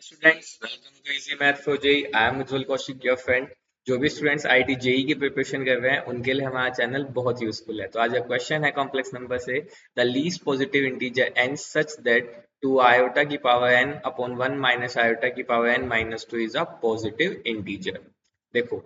Students welcome to easy math for JEE. I am Ujjwal Kaushik your friend. जो भी students IIT JEE की preparation कर रहे हैं उनके लिए हमारा चैनल बहुत यूजफुल है। तो आज का क्वेश्चन है कॉम्प्लेक्स नंबर से the least positive integer n such that 2 iota की power n upon 1 minus iota की power n minus 2 is a positive integer. देखो,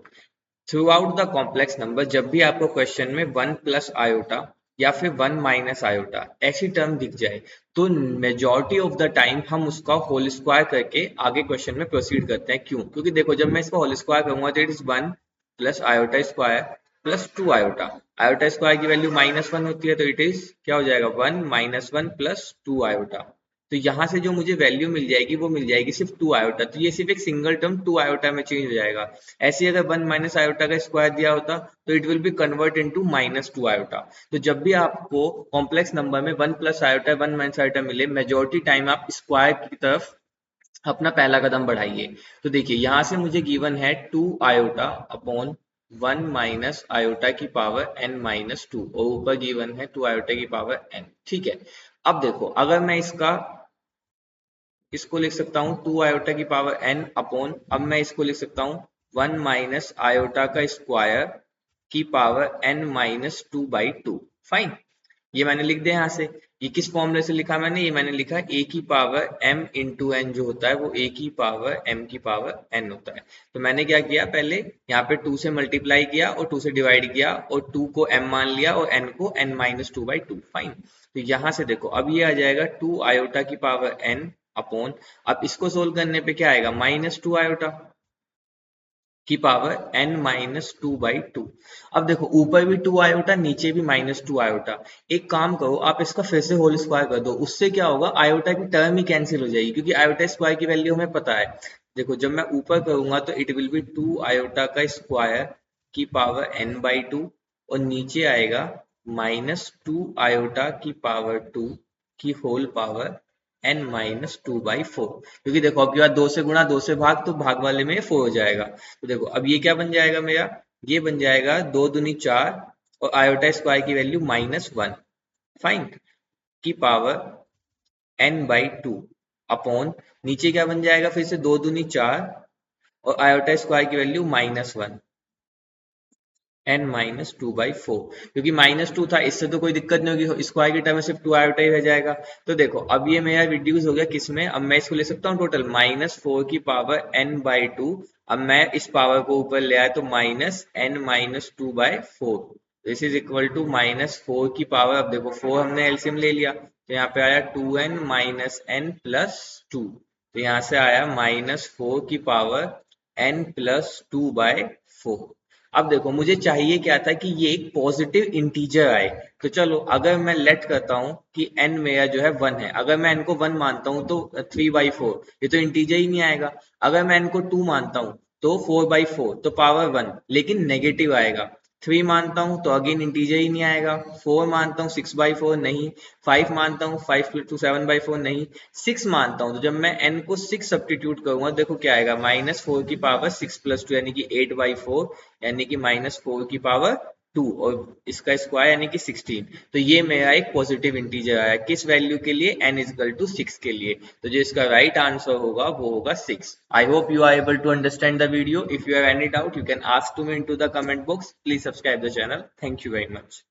throughout the complex number जब भी आपको क्वेश्चन में 1 प्लस आयोटा या फिर 1 माइनस आयोटा ऐसी टर्म दिख जाए तो मेजॉरिटी ऑफ द टाइम हम उसका होल स्क्वायर करके आगे क्वेश्चन में प्रोसीड करते हैं। क्यों? क्योंकि देखो, जब मैं इसका होल स्क्वायर करूंगा तो it is 1 plus iota square plus 2 iota. Iota square की वैल्यू -1 होती है तो इट इज क्या हो जाएगा 1 -1 प्लस 2 आयोटा। तो यहाँ से जो मुझे वैल्यू मिल जाएगी वो मिल जाएगी सिर्फ 2 आयोटा। तो ये सिर्फ एक सिंगल टर्म 2 आयोटा में चेंज हो जाएगा। ऐसे अगर 1 माइनस आयोटा का स्क्वायर दिया होता तो it will be convert into -2 iota. तो जब भी आपको कॉम्प्लेक्स नंबर में 1 प्लस आयोटा 1 माइनस आयोटा मिले, मेजोरिटी टाइम आप स्क्वायर की तरफ अपना पहला कदम बढ़ाइए। तो देखिए, यहाँ से मुझे गिवन है 2 आयोटा अपॉन 1 माइनस आयोटा की पावर n माइनस 2 और ऊपर गिवन है 2 आयोटा की पावर n। ठीक है, अब देखो, अगर मैं इसको लिख सकता हूँ 2 आयोटा की पावर n अपॉन, अब मैं इसको लिख सकता हूँ 1 माइनस आयोटा का स्क्वायर की पावर n माइनस 2/2। फाइन, ये मैंने लिख दिया यहाँ से। ये किस फॉर्मूले से लिखा मैंने? ये मैंने लिखा a की पावर m इंटू एन, जो होता है वो a की पावर m की पावर n होता है। तो मैंने क्या किया, पहले यहाँ पे 2 से मल्टीप्लाई किया और 2 से डिवाइड किया और 2 को m मान लिया और n को n-2/2। फाइन, तो यहाँ से देखो, अब ये आ जाएगा 2 आयोटा की पावर n अपॉन, अब इसको सोल्व करने पे क्या आएगा, -2 आयोटा की पावर n-2/2। अब देखो, ऊपर भी 2 आयोटा, नीचे भी -2 आयोटा। एक काम करो, आप इसका फिर से होल स्क्वायर कर दो। उससे क्या होगा, आयोटा की टर्म ही कैंसिल हो जाएगी, क्योंकि आयोटा स्क्वायर की वैल्यू हमें पता है। देखो, जब मैं ऊपर करूंगा तो इट विल बी 2 आयोटा का स्क्वायर की पावर n/2 और नीचे आएगा -2 आयोटा की पावर 2 की होल पावर n-2/4। क्योंकि देखो, अब की बात 2 से गुणा 2 से भाग, तो भाग वाले में 4 हो जाएगा। तो देखो, अब ये क्या बन जाएगा मेरा, ये बन जाएगा 2 दूनी 4 और आयोटा स्क्वायर की वैल्यू -1। फाइन, की पावर n/2 अपॉन, नीचे क्या बन जाएगा फिर से 2 दूनी 4 और आयोटा स्क्वायर की वैल्यू -1 n-2/4। क्योंकि -2 था, इससे तो कोई दिक्कत नहीं होगी, स्क्वायर की टर्म में सिर्फ 2 आयोटा ही रह जाएगा। तो देखो, अब ये मेरा रिड्यूस हो गया किसमें, अब मैं इसको ले सकता हूँ टोटल -4 की पावर n/2। अब मैं इस पावर को ऊपर ले आया तो -n-2/4, this is equal to -4 की पावर, अब देखो 4 हमने एलसीएम ले लिया तो यहाँ पे आया 2n माइनस n प्लस 2। तो यहाँ से आया -4 की पावर n+2/4। अब देखो, मुझे चाहिए क्या था कि ये एक पॉजिटिव इंटीजर आए। तो चलो, अगर मैं लेट करता हूं कि n मेरा जो है 1 है, अगर मैं n को 1 मानता हूं तो 3/4 ये तो इंटीजर ही नहीं आएगा। अगर मैं n को 2 मानता हूं तो 4/4 तो पावर 1, लेकिन नेगेटिव आएगा। 3 मानता हूं तो अगेन इंटीजर ही नहीं आएगा। 4 मानता हूं 6/4 नहीं। 5 मानता हूं 5 + 2 7/4 नहीं। 6 मानता हूं तो जब मैं n को 6 सब्स्टिट्यूट करूंगा, देखो क्या आएगा, -4 की पावर 6 + 2 यानी कि 8/4, यानी कि -4 की पावर 2 और इसका स्क्वायर यानी कि 16। तो ये मेरा एक पॉजिटिव इंटीजर आया, किस वैल्यू के लिए, n=6 के लिए। तो जो इसका राइट आंसर होगा वो होगा 6। I hope you are able to understand the video. If you have any doubt you can ask to me into the comment box. Please subscribe the channel. Thank you very much.